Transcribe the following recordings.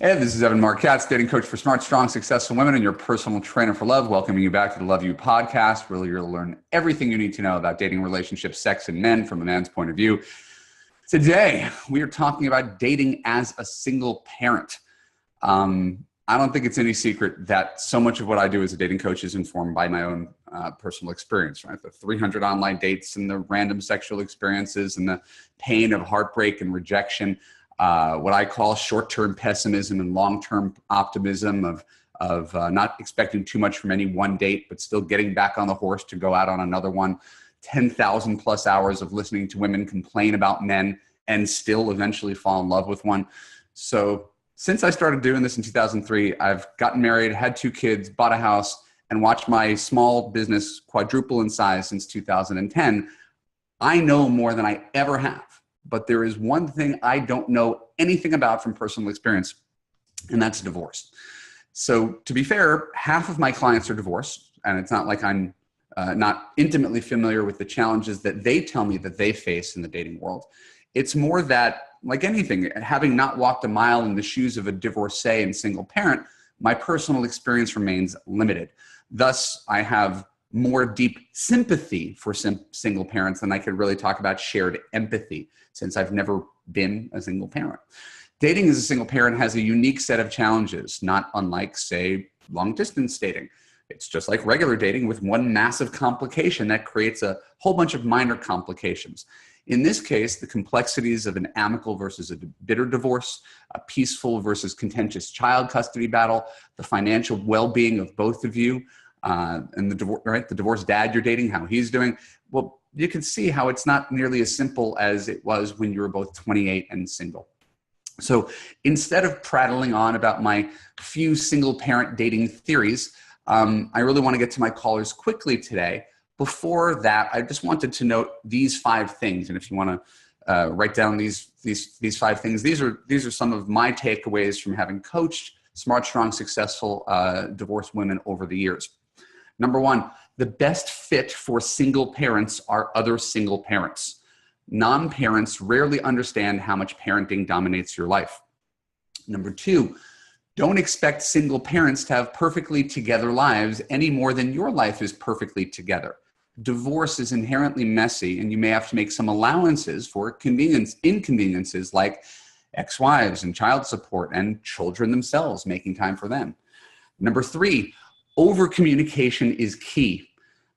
Hey, this is Marc, Katz, dating coach for smart, strong, successful women and your personal trainer for love. Welcoming you back to the Love You podcast, where you'll learn everything you need to know about dating, relationships, sex, and men from a man's point of view. Today, we are talking about dating as a single parent. I don't think it's any secret that so much of what I do as a dating coach is informed by my own personal experience, right? The 300 online dates and the random sexual experiences and the pain of heartbreak and rejection. What I call short-term pessimism and long-term optimism of not expecting too much from any one date, but still getting back on the horse to go out on another one. 10,000 plus hours of listening to women complain about men and still eventually fall in love with one. So since I started doing this in 2003, I've gotten married, had 2 kids, bought a house, and watched my small business quadruple in size since 2010. I know more than I ever have. But there is one thing I don't know anything about from personal experience, and that's divorce. So to be fair, half of my clients are divorced, and it's not like I'm not intimately familiar with the challenges that they tell me that they face in the dating world. It's more that, like anything, having not walked a mile in the shoes of a divorcee and single parent, my personal experience remains limited. Thus, I have more deep sympathy for single parents than I could really talk about shared empathy, since I've never been a single parent. Dating as a single parent has a unique set of challenges, not unlike, say, long distance dating. It's just like regular dating with one massive complication that creates a whole bunch of minor complications. In this case, the complexities of an amicable versus a bitter divorce, a peaceful versus contentious child custody battle, the financial well-being of both of you, and the divorced dad you're dating, how he's doing. Well, you can see how it's not nearly as simple as it was when you were both 28 and single. So instead of prattling on about my few single parent dating theories, I really want to get to my callers quickly today. Before that, I just wanted to note these 5 things. And if you want to write down these 5 things, these are some of my takeaways from having coached smart, strong, successful divorced women over the years. Number 1, the best fit for single parents are other single parents. Non-parents rarely understand how much parenting dominates your life. Number 2, don't expect single parents to have perfectly together lives any more than your life is perfectly together. Divorce is inherently messy, and you may have to make some allowances for inconveniences like ex-wives and child support and children themselves, making time for them. Number 3, over-communication is key.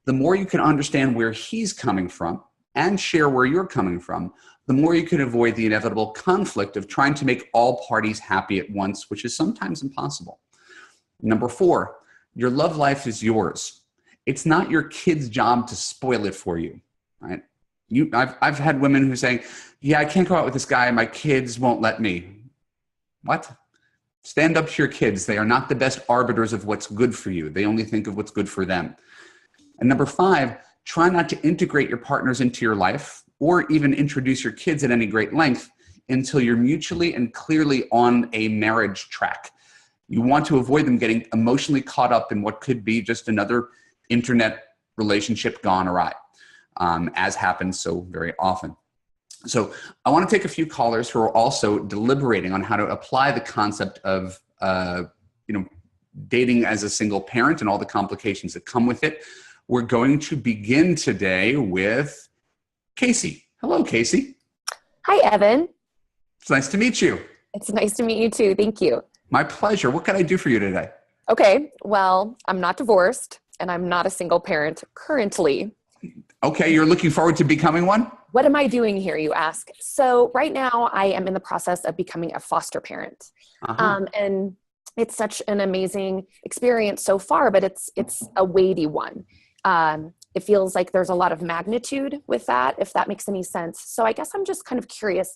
The more you can understand where he's coming from and share where you're coming from, the more you can avoid the inevitable conflict of trying to make all parties happy at once, which is sometimes impossible. Number 4, your love life is yours. It's not your kid's job to spoil it for you, right? I've had women who say, yeah, I can't go out with this guy. My kids won't let me. What? Stand up to your kids. They are not the best arbiters of what's good for you. They only think of what's good for them. And number 5, try not to integrate your partners into your life or even introduce your kids at any great length until you're mutually and clearly on a marriage track. You want to avoid them getting emotionally caught up in what could be just another internet relationship gone awry, as happens so very often. So I want to take a few callers who are also deliberating on how to apply the concept of dating as a single parent and all the complications that come with it. We're going to begin today with Casey. Hello, Casey. Hi, Evan. It's nice to meet you. It's nice to meet you too. Thank you. My pleasure. What can I do for you today? Okay. Well, I'm not divorced and I'm not a single parent currently. Okay. You're looking forward to becoming one? What am I doing here, you ask? So right now I am in the process of becoming a foster parent. And it's such an amazing experience so far, but it's a weighty one. It feels like there's a lot of magnitude with that, if that makes any sense. So I guess I'm just kind of curious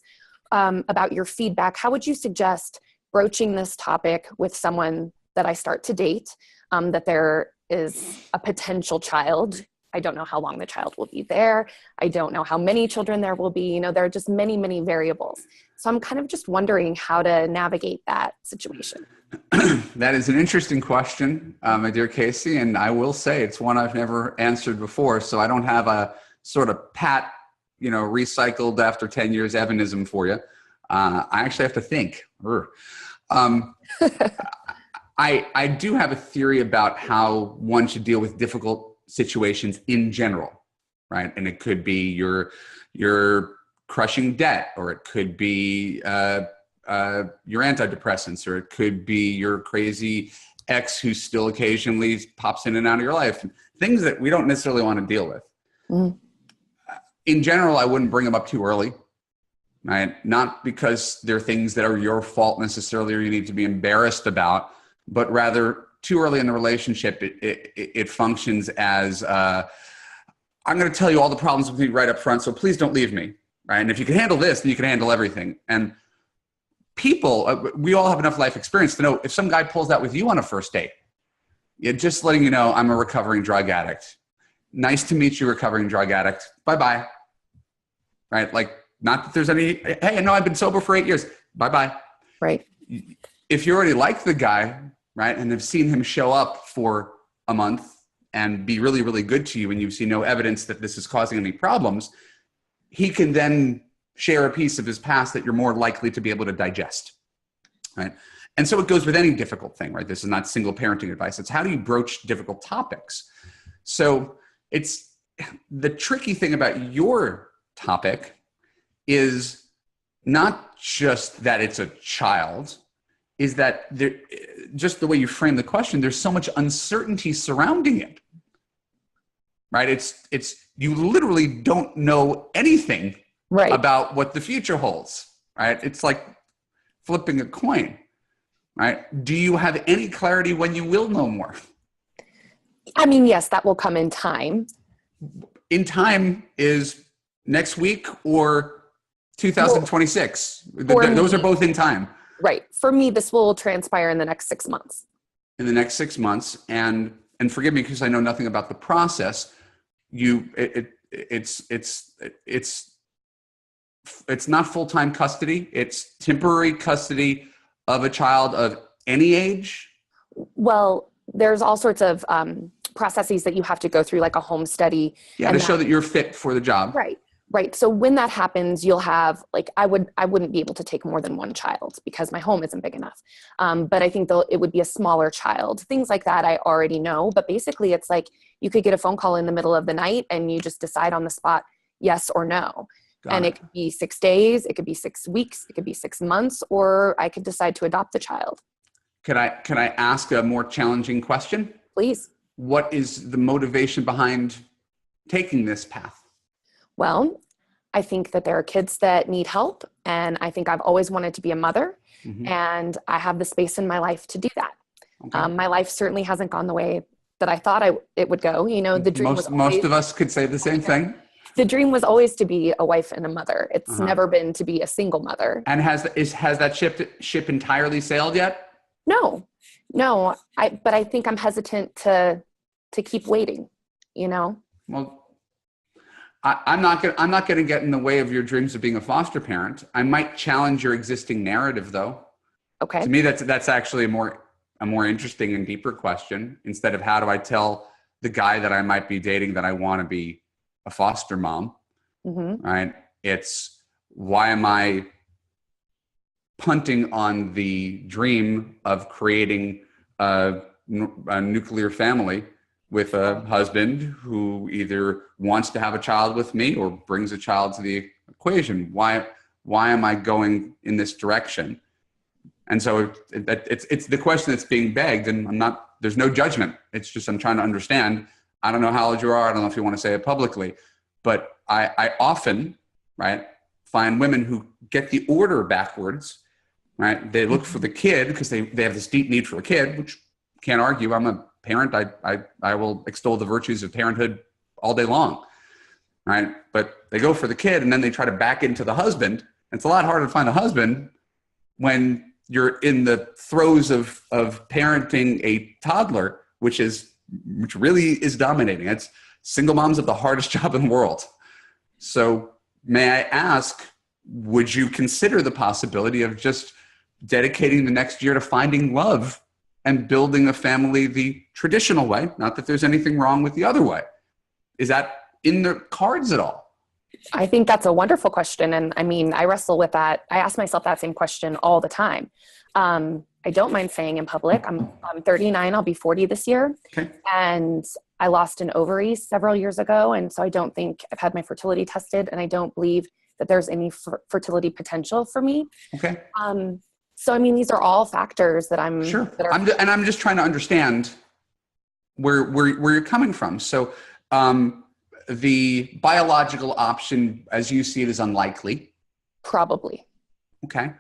about your feedback. How would you suggest broaching this topic with someone that I start to date, that there is a potential child? I don't know how long the child will be there. I don't know how many children there will be. There are just many, many variables. So I'm kind of just wondering how to navigate that situation. That is an interesting question, my dear Casey. And I will say it's one I've never answered before. So I don't have a sort of pat, recycled after 10 years Evanism for you. I actually have to think. I do have a theory about how one should deal with difficult situations in general, right? And it could be your crushing debt, or it could be your antidepressants, or it could be your crazy ex who still occasionally pops in and out of your life. Things that we don't necessarily want to deal with. Mm. In general, I wouldn't bring them up too early, right? Not because they're things that are your fault necessarily, or you need to be embarrassed about, but rather too early in the relationship, it functions as, I'm going to tell you all the problems with me right up front, so please don't leave me, right? And if you can handle this, then you can handle everything. And people, we all have enough life experience to know if some guy pulls that with you on a first date, just letting you know, I'm a recovering drug addict. Nice to meet you, recovering drug addict. Bye-bye. Right? Like, not that there's any, hey, no, I've been sober for 8 years. Bye-bye. Right. If you already like the guy, right, and have seen him show up for a month and be really, really good to you, and you see no evidence that this is causing any problems, he can then share a piece of his past that you're more likely to be able to digest, right? And so it goes with any difficult thing, right? This is not single parenting advice. It's how do you broach difficult topics? So it's the tricky thing about your topic is not just that it's a child, is that there, just the way you frame the question, there's so much uncertainty surrounding it, right? It's you literally don't know anything about what the future holds, right? It's like flipping a coin, right? Do you have any clarity when you will know more? I mean, yes, that will come in time. In time is next week or 2026. Those are both in time. Right. For me, this will transpire in the next 6 months. In the next 6 months. And forgive me because I know nothing about the process. It's not full-time custody. It's temporary custody of a child of any age. Well, there's all sorts of processes that you have to go through, like a home study. Yeah, to show that you're fit for the job. Right. Right. So when that happens, you'll have, like, I wouldn't be able to take more than one child because my home isn't big enough. But I think it would be a smaller child. Things like that I already know. But basically, it's like you could get a phone call in the middle of the night and you just decide on the spot, yes or no. And it could be 6 days, it could be 6 weeks, it could be 6 months, or I could decide to adopt the child. Can I ask a more challenging question? Please. What is the motivation behind taking this path? Well, I think that there are kids that need help, and I think I've always wanted to be a mother, and I have the space in my life to do that. Okay. My life certainly hasn't gone the way that I thought it would go. You know, the dream most of us could say the same thing. The dream was always to be a wife and a mother. It's never been to be a single mother. And has that ship entirely sailed yet? No. But I think I'm hesitant to keep waiting, you know? Well, I'm not going to get in the way of your dreams of being a foster parent. I might challenge your existing narrative, though. Okay. To me, that's actually a more interesting and deeper question. Instead of how do I tell the guy that I might be dating that I want to be a foster mom, right? It's why am I punting on the dream of creating a nuclear family with a husband who either wants to have a child with me or brings a child to the equation? Why am I going in this direction? And so it's the question that's being begged, and there's no judgment. It's just, I'm trying to understand. I don't know how old you are. I don't know if you want to say it publicly, but I often, right, find women who get the order backwards, right? They look for the kid because they have this deep need for a kid, which can't argue. I'm a parent. I will extol the virtues of parenthood all day long, right? But they go for the kid and then they try to back into the husband. It's a lot harder to find a husband when you're in the throes of parenting a toddler, which really is dominating. It's single moms have the hardest job in the world. So may I ask, would you consider the possibility of just dedicating the next year to finding love and building a family the traditional way? Not that there's anything wrong with the other way. Is that in the cards at all? I think that's a wonderful question. And I mean, I wrestle with that. I ask myself that same question all the time. I don't mind saying in public, I'm 39, I'll be 40 this year. Okay. And I lost an ovary several years ago. And so I don't think I've had my fertility tested, and I don't believe that there's any fertility potential for me. Okay. So, I mean, these are all factors that I'm sure. That are, and I'm just trying to understand where you're coming from. So, the biological option, as you see it, is unlikely. Probably. Okay.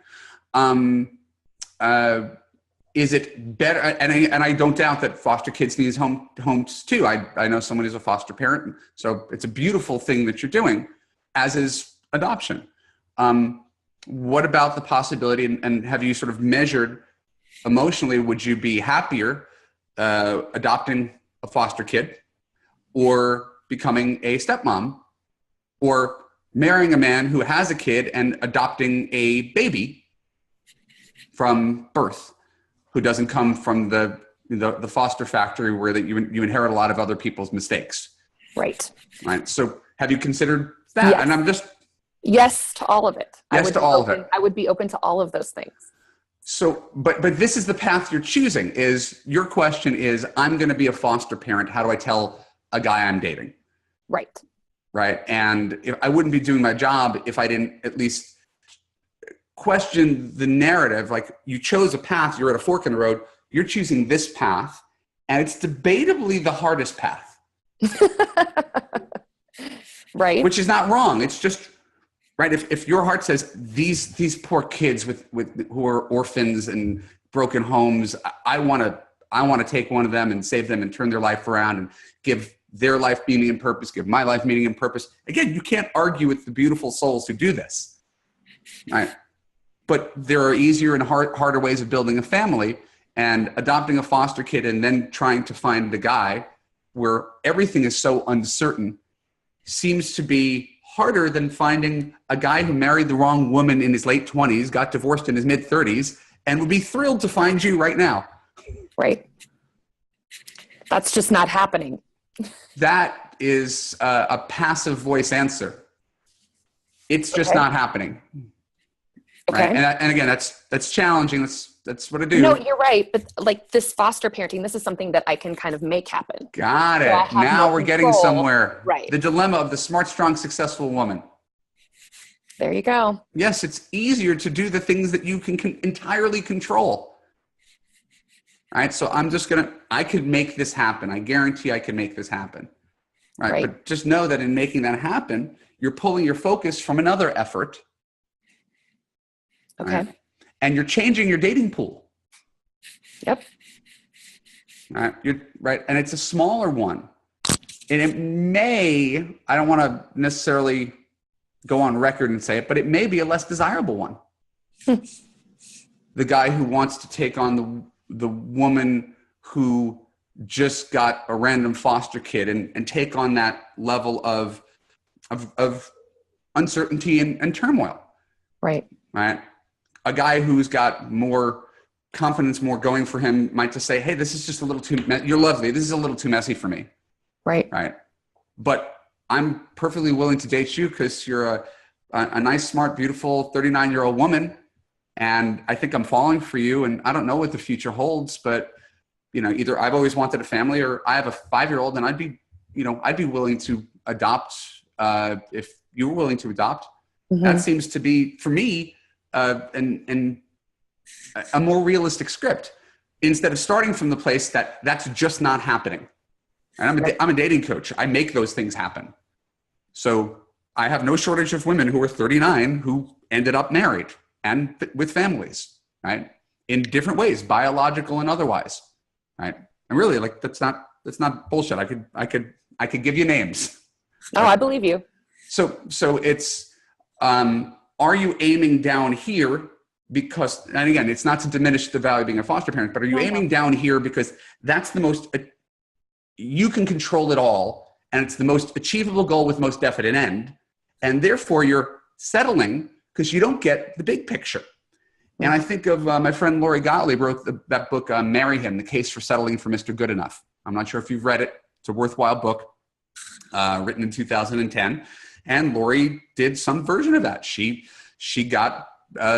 Is it better? And I don't doubt that foster kids need homes too. I know someone who's a foster parent, so it's a beautiful thing that you're doing, as is adoption. What about the possibility, and have you sort of measured emotionally, would you be happier adopting a foster kid, or becoming a stepmom, or marrying a man who has a kid and adopting a baby from birth, who doesn't come from the foster factory where that you inherit a lot of other people's mistakes? Right. Right. So have you considered that? Yes. And I'm just... Yes to all of it. Yes to all of it. I would be open to all of those things. So, but this is the path you're choosing. Is your question is, I'm going to be a foster parent. How do I tell a guy I'm dating? Right. Right. And if I wouldn't be doing my job if I didn't at least question the narrative. Like, you chose a path, you're at a fork in the road, you're choosing this path, and it's debatably the hardest path. Right. Which is not wrong. It's just, right. If your heart says these poor kids with who are orphans and broken homes, I want to take one of them and save them and turn their life around and give their life meaning and purpose, give my life meaning and purpose. Again, you can't argue with the beautiful souls who do this, right? But there are easier and harder ways of building a family, and adopting a foster kid and then trying to find the guy where everything is so uncertain seems to be harder than finding a guy who married the wrong woman in his late 20s, got divorced in his mid 30s, and would be thrilled to find you right now. Right. That's just not happening. That is a passive voice answer. It's just not happening. Okay. Right? And again, that's challenging. That's what I do. No, you're right. But like this foster parenting, this is something that I can kind of make happen. Got it. So now we're getting somewhere. Right. The dilemma of the smart, strong, successful woman. There you go. Yes, it's easier to do the things that you can entirely control. All right. So I could make this happen. I guarantee I can make this happen. Right. But just know that in making that happen, you're pulling your focus from another effort. Okay. Right? And you're changing your dating pool. Yep. Right. And it's a smaller one. And it may, I don't want to necessarily go on record and say it, but it may be a less desirable one. The guy who wants to take on the woman who just got a random foster kid and take on that level of uncertainty and turmoil. Right. Right. A guy who's got more confidence, more going for him, might just say, hey, this is just a little too, you're lovely. This is a little too messy for me. Right. Right. But I'm perfectly willing to date you because you're a nice, smart, beautiful 39-year-old woman. And I think I'm falling for you. And I don't know what the future holds, but either I've always wanted a family, or I have a 5-year-old and I'd be willing to adopt if you were willing to adopt. Mm-hmm. That seems to be, for me, and a more realistic script, instead of starting from the place that's just not happening. And I'm a dating coach. I make those things happen. So I have no shortage of women who are 39 who ended up married and with families, right? In different ways, biological and otherwise, right? And really, like, that's not bullshit. I could give you names. Oh, I believe you. So it's, are you aiming down here because, and again, it's not to diminish the value of being a foster parent, but are you aiming down here because that's the most, you can control it all, and it's the most achievable goal with most definite end, and therefore you're settling because you don't get the big picture. And I think of my friend Lori Gottlieb wrote that book, Marry Him, The Case for Settling for Mr. Goodenough. I'm not sure if you've read it. It's a worthwhile book, written in 2010. And Lori did some version of that. She got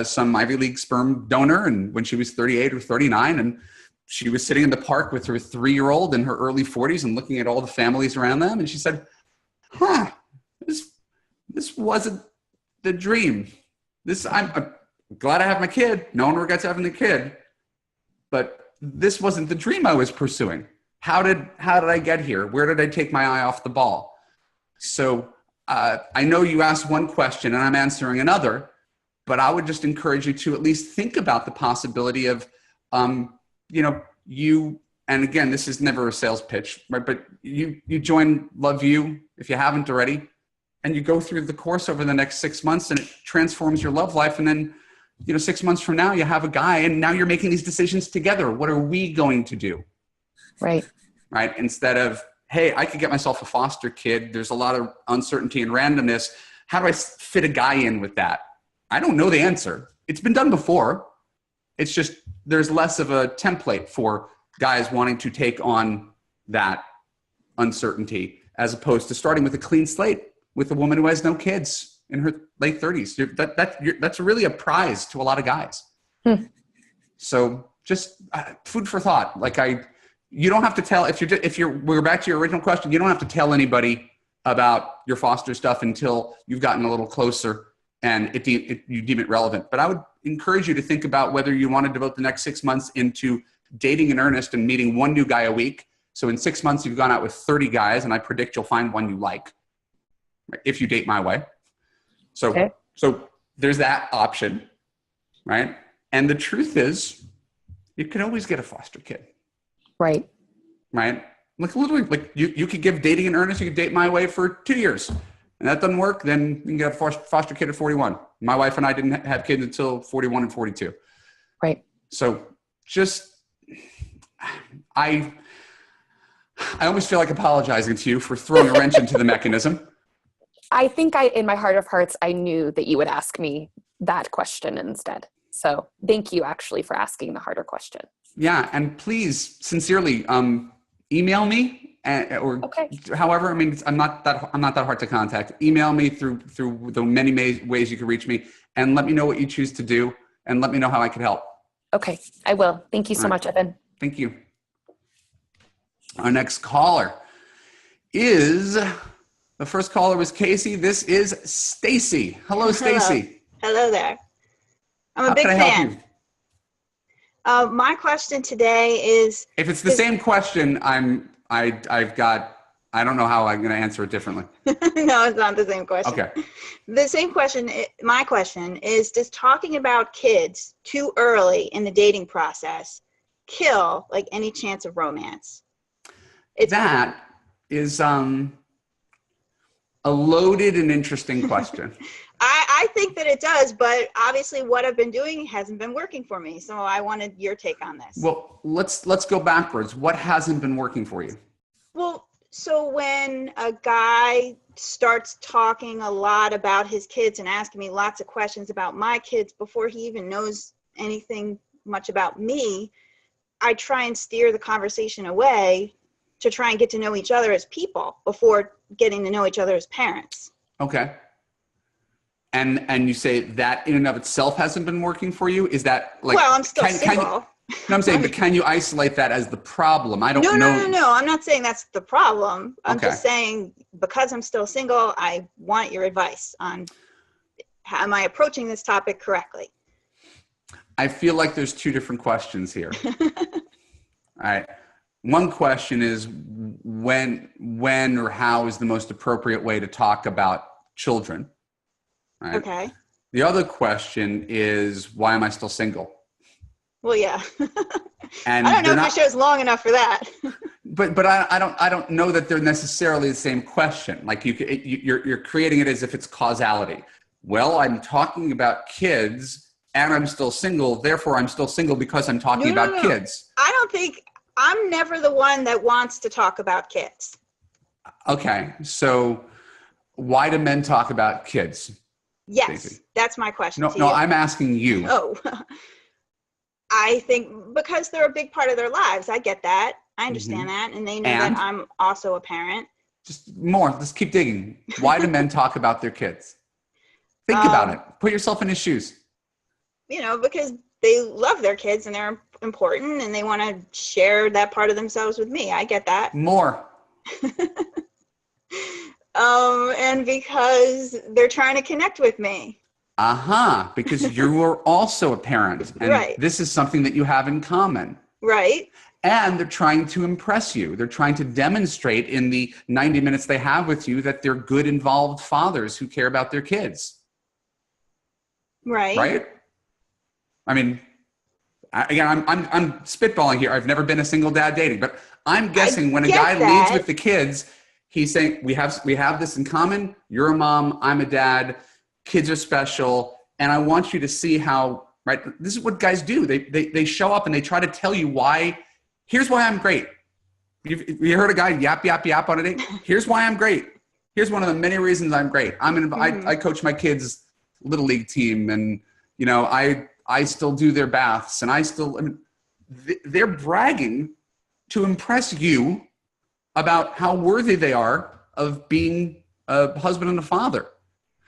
some Ivy League sperm donor, and when she was 38 or 39, and she was sitting in the park with her 3-year-old in her early 40s and looking at all the families around them. And she said, this wasn't the dream. I'm glad I have my kid. No one regrets having the kid, but this wasn't the dream I was pursuing. How did I get here? Where did I take my eye off the ball? So I know you asked one question and I'm answering another, but I would just encourage you to at least think about the possibility of, you, and again, this is never a sales pitch, right? But you join Love You if you haven't already, and you go through the course over the next 6 months and it transforms your love life. And then, 6 months from now, you have a guy and now you're making these decisions together. What are we going to do? Right. Right. Instead of, hey, I could get myself a foster kid. There's a lot of uncertainty and randomness. How do I fit a guy in with that? I don't know the answer. It's been done before. It's just, there's less of a template for guys wanting to take on that uncertainty as opposed to starting with a clean slate with a woman who has no kids in her late 30s. That's really a prize to a lot of guys. So just food for thought. You don't have to tell, we're back to your original question, you don't have to tell anybody about your foster stuff until you've gotten a little closer and you deem it relevant. But I would encourage you to think about whether you want to devote the next 6 months into dating in earnest and meeting one new guy a week. So in 6 months, you've gone out with 30 guys, and I predict you'll find one you like, if you date my way. So there's that option, right? And the truth is, you can always get a foster kid. Right. Right? Literally, you could give dating in earnest, you could date my way for 2 years. And that doesn't work, then you can get a foster kid at 41. My wife and I didn't have kids until 41 and 42. Right. So just, I almost feel like apologizing to you for throwing a wrench into the mechanism. I think in my heart of hearts, I knew that you would ask me that question instead. So thank you actually for asking the harder question. Yeah. And please, sincerely, email me however, I'm not that hard to contact. Email me through the many ways you can reach me and let me know what you choose to do and let me know how I can help. Okay. I will. Thank you so much, Evan. Thank you. Our next caller is, the first caller was Casey. This is Stacy. Hello, Stacy. Hello there. I'm a big fan. My question today is, if it's the same question, I don't know how I'm going to answer it differently. No, it's not the same question. Okay. The same question, my question is, does talking about kids too early in the dating process kill any chance of romance? That is a loaded and interesting question. I think that it does, but obviously what I've been doing hasn't been working for me. So I wanted your take on this. Well, let's go backwards. What hasn't been working for you? Well, so when a guy starts talking a lot about his kids and asking me lots of questions about my kids before he even knows anything much about me, I try and steer the conversation away to try and get to know each other as people before getting to know each other as parents. Okay. And you say that in and of itself hasn't been working for you? Is that well, I'm still single. No, I'm saying, but can you isolate that as the problem? I don't know. No. I'm not saying that's the problem. I'm just saying, because I'm still single, I want your advice on how am I approaching this topic correctly? I feel like there's two different questions here. All right. One question is when or how is the most appropriate way to talk about children? Right? Okay. The other question is, why am I still single? Well, yeah. And I don't know if the show's long enough for that. But I don't know that they're necessarily the same question. Like you're creating it as if it's causality. Well, I'm talking about kids and I'm still single. Therefore, I'm still single because I'm talking about kids. I'm never the one that wants to talk about kids. Okay. So why do men talk about kids? Yes, Stacey? That's my question. No, I'm asking you. Oh, I think because they're a big part of their lives. I get that. I understand that. And they know that I'm also a parent. Just more. Let's keep digging. Why do men talk about their kids? Think about it. Put yourself in his shoes. Because they love their kids and they're important and they want to share that part of themselves with me. I get that. More. And because they're trying to connect with me. Because you are also a parent. And right. This is something that you have in common. Right. And they're trying to impress you. They're trying to demonstrate in the 90 minutes they have with you that they're good, involved fathers who care about their kids. Right. Right? I mean, again, I'm spitballing here. I've never been a single dad dating, but I'm guessing when a guy leads with the kids, he's saying, we have this in common. You're a mom. I'm a dad. Kids are special. And I want you to see how, right? This is what guys do. They show up and they try to tell you why. Here's why I'm great. You heard a guy yap on a date? Here's why I'm great. Here's one of the many reasons I'm great. I coach my kids' little league team, and I still do their baths, and they're bragging to impress you about how worthy they are of being a husband and a father.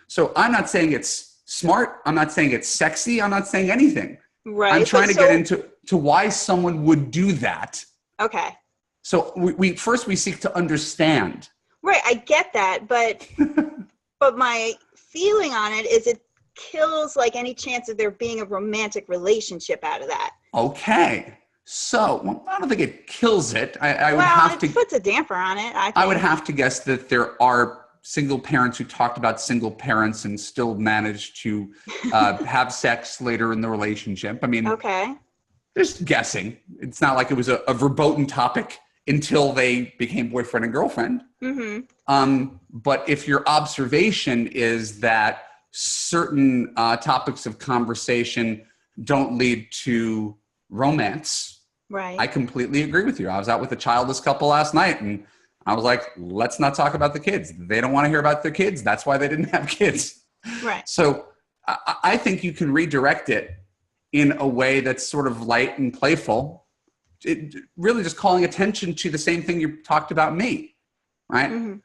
So I'm not saying it's smart. I'm not saying it's sexy. I'm not saying anything. Right. I'm trying to get into why someone would do that. Okay. So we seek to understand. Right. I get that. But but my feeling on it is it kills like any chance of there being a romantic relationship out of that. Okay. So I don't think it kills it. It puts a damper on it. I would have to guess that there are single parents who talked about single parents and still managed to have sex later in the relationship. I mean, okay. Just guessing. It's not like it was a verboten topic until they became boyfriend and girlfriend. Mm-hmm. But if your observation is that certain topics of conversation don't lead to romance, right? I completely agree with you. I was out with a childless couple last night, and I was like, let's not talk about the kids. They don't want to hear about their kids. That's why they didn't have kids. Right. So I think you can redirect it in a way that's sort of light and playful. Really just calling attention to the same thing you talked about me, right? Mm-hmm.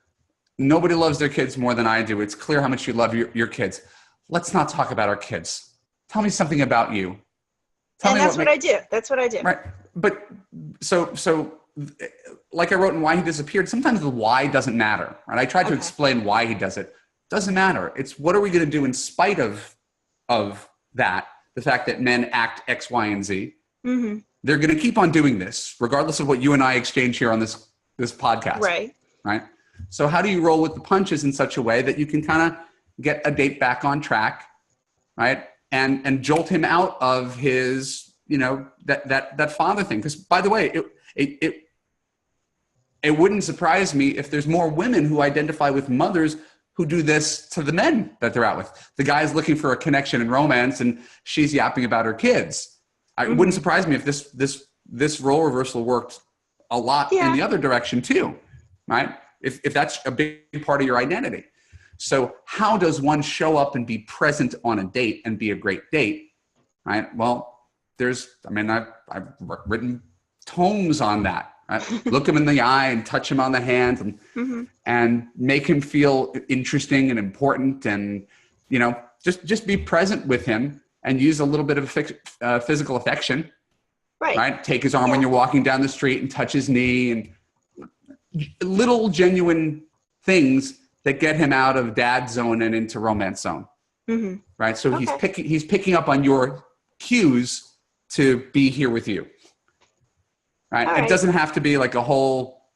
Nobody loves their kids more than I do. It's clear how much you love your kids. Let's not talk about our kids. Tell me something about you. That's what I do. That's what I do. Right. But so like I wrote in Why He Disappeared, sometimes the why doesn't matter. Right? I tried to explain why he does it. Doesn't matter. It's what are we going to do in spite of that, the fact that men act X, Y, and Z. Mm-hmm. They're going to keep on doing this, regardless of what you and I exchange here on this podcast. Right. Right. So how do you roll with the punches in such a way that you can kind of get a date back on track, right? And jolt him out of his, that father thing. Because by the way, it wouldn't surprise me if there's more women who identify with mothers who do this to the men that they're out with. The guy's looking for a connection and romance, and she's yapping about her kids. It wouldn't surprise me if this role reversal worked a lot in the other direction too, right? If that's a big part of your identity. So how does one show up and be present on a date and be a great date, right? Well, I've written tomes on that. Right? Look him in the eye and touch him on the hand and make him feel interesting and important, and, just be present with him and use a little bit of physical affection, right? Take his arm when you're walking down the street and touch his knee, and little genuine things that get him out of dad zone and into romance zone, right? So he's picking up on your cues to be here with you, right? It doesn't have to be like a whole,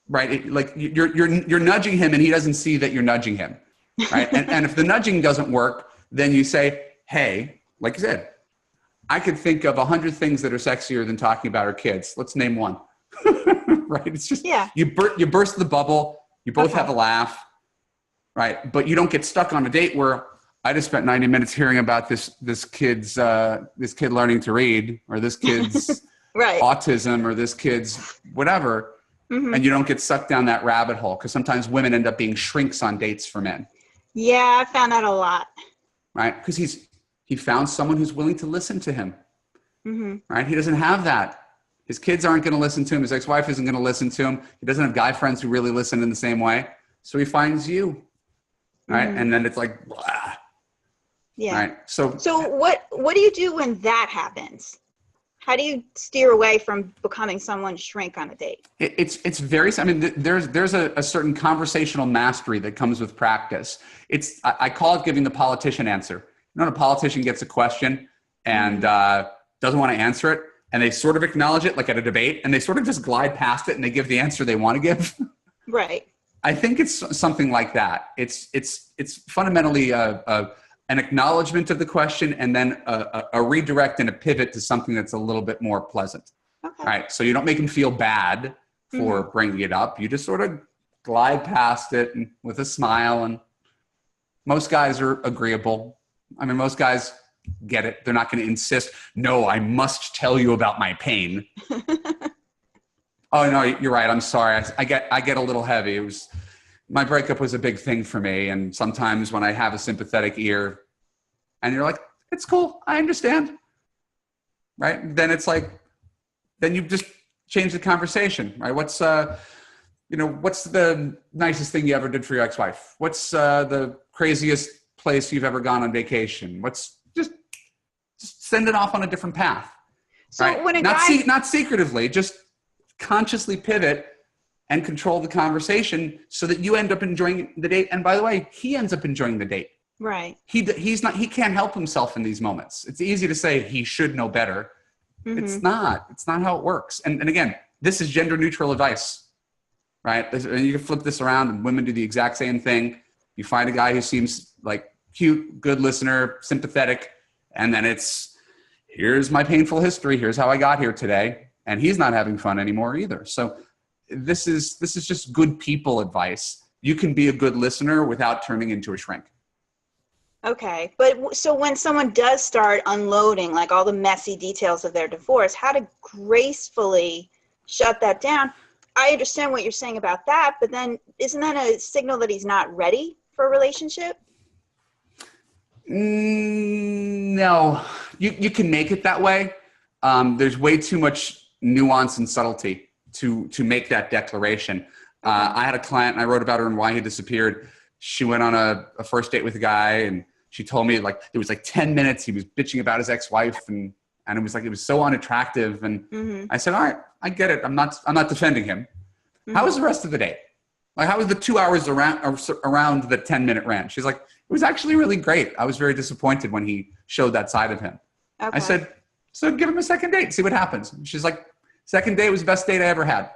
right? Like you're nudging him and he doesn't see that you're nudging him, right? and if the nudging doesn't work, then you say, hey, like you said, I could think of 100 things that are sexier than talking about our kids. Let's name one. Right? It's just, you burst the bubble. You both have a laugh, right? But you don't get stuck on a date where I just spent 90 minutes hearing about this kid learning to read, or this kid's autism, or this kid's whatever. And you don't get sucked down that rabbit hole, because sometimes women end up being shrinks on dates for men. Yeah, I found that a lot. Right? Because he found someone who's willing to listen to him. Right? He doesn't have that. His kids aren't going to listen to him. His ex-wife isn't going to listen to him. He doesn't have guy friends who really listen in the same way. So he finds you, right? And then it's like, blah. Yeah. Right. So what do you do when that happens? How do you steer away from becoming someone's shrink on a date? It's very, I mean, there's a certain conversational mastery that comes with practice. I call it giving the politician answer. You know, when a politician gets a question and doesn't want to answer it, and they sort of acknowledge it, like at a debate, and they sort of just glide past it and they give the answer they want to give. Right. I think it's something like that. It's fundamentally an acknowledgement of the question and then a redirect and a pivot to something that's a little bit more pleasant. Okay. All right. So you don't make them feel bad for bringing it up. You just sort of glide past it and with a smile. And most guys are agreeable. I mean, most guys get it. They're not going to insist, no, I must tell you about my pain. Oh no, you're right. I'm sorry. I get a little heavy. My breakup was a big thing for me. And sometimes when I have a sympathetic ear and you're like, it's cool, I understand. Right. Then it's like, then you just change the conversation, right? What's the nicest thing you ever did for your ex-wife? What's the craziest place you've ever gone on vacation? Just send it off on a different path. So right? when not secretively, just consciously pivot and control the conversation so that you end up enjoying the date. And by the way, he ends up enjoying the date. Right. He can't help himself in these moments. It's easy to say he should know better. It's not how it works. And again, this is gender neutral advice, right? And you can flip this around and women do the exact same thing. You find a guy who seems like cute, good listener, sympathetic. And then here's my painful history. Here's how I got here today. And he's not having fun anymore either. So this is just good people advice. You can be a good listener without turning into a shrink. Okay. But so when someone does start unloading like all the messy details of their divorce, how to gracefully shut that down? I understand what you're saying about that, but then isn't that a signal that he's not ready for a relationship? No, you can make it that way. There's way too much nuance and subtlety to make that declaration. I had a client, and I wrote about her and why he disappeared. She went on a first date with a guy, and she told me like it was like 10 minutes. He was bitching about his ex-wife, and it was so unattractive. And I said, all right, I get it. I'm not defending him. How was the rest of the date? Like, how was the 2 hours around the 10-minute rant? She's like, it was actually really great. I was very disappointed when he showed that side of him. Okay. I said, so give him a second date, see what happens. She's like, second date was the best date I ever had.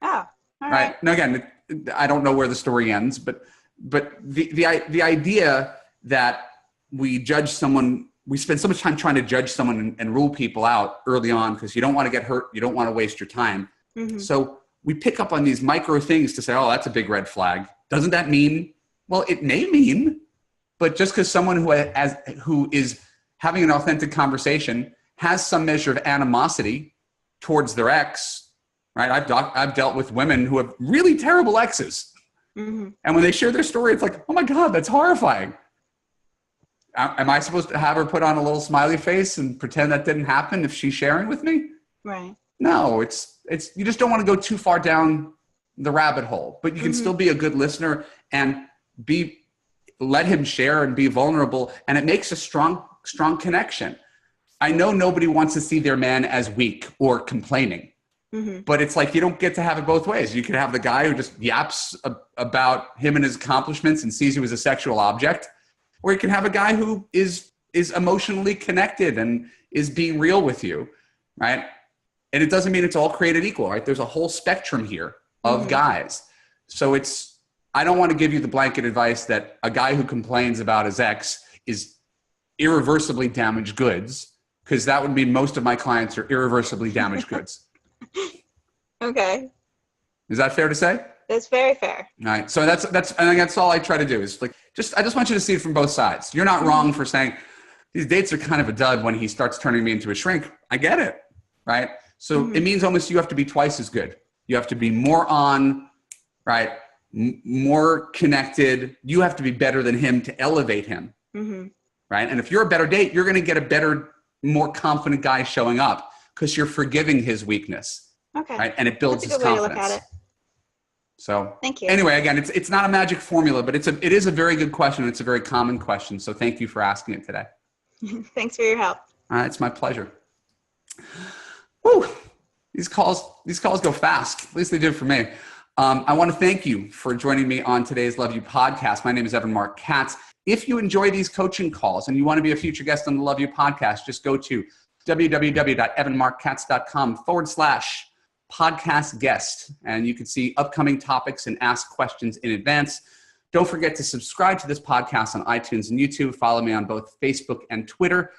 Oh, all right. Now, again, I don't know where the story ends, but the idea that we judge someone, we spend so much time trying to judge someone and rule people out early on because you don't want to get hurt. You don't want to waste your time. So we pick up on these micro things to say, oh, that's a big red flag. Doesn't that mean? Well, it may mean, but just because someone who is having an authentic conversation has some measure of animosity towards their ex, right? I've dealt with women who have really terrible exes. And when they share their story, it's like, oh my God, that's horrifying. Am I supposed to have her put on a little smiley face and pretend that didn't happen if she's sharing with me? Right. No, it's you just don't want to go too far down the rabbit hole, but you can still be a good listener and let him share and be vulnerable. And it makes a strong connection. I know nobody wants to see their man as weak or complaining, but it's like, you don't get to have it both ways. You could have the guy who just yaps about him and his accomplishments and sees you as a sexual object, or you can have a guy who is emotionally connected and is being real with you, right? And it doesn't mean it's all created equal, right? There's a whole spectrum here of guys. So I don't want to give you the blanket advice that a guy who complains about his ex is irreversibly damaged goods, because that would mean most of my clients are irreversibly damaged goods. Okay. Is that fair to say? That's very fair. All right. So that's all I try to do is like, I just want you to see it from both sides. You're not wrong for saying these dates are kind of a dud when he starts turning me into a shrink. I get it. Right. So it means almost you have to be twice as good. You have to be more on, right? More connected. You have to be better than him to elevate him. Right. And if you're a better date, you're going to get a better, more confident guy showing up. because you're forgiving his weakness. Okay. Right? And it builds That's a his good way to confidence. look at it. So thank you. Anyway, again, it's not a magic formula, but it is a very good question. It's a very common question. So thank you for asking it today. Thanks for your help. It's my pleasure. Woo! These calls go fast. At least they did for me. I want to thank you for joining me on today's Love You podcast. My name is Marc Katz. If you enjoy these coaching calls and you want to be a future guest on the Love You podcast, just go to www.evanmarckatz.com/podcast guest, and you can see upcoming topics and ask questions in advance. Don't forget to subscribe to this podcast on iTunes and YouTube. Follow me on both Facebook and Twitter.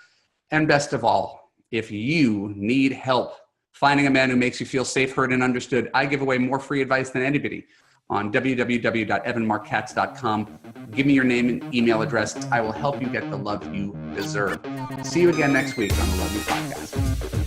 And best of all, if you need help finding a man who makes you feel safe, heard, and understood, I give away more free advice than anybody on www.evanmarckatz.com. Give me your name and email address. I will help you get the love you deserve. See you again next week on the Love You Podcast.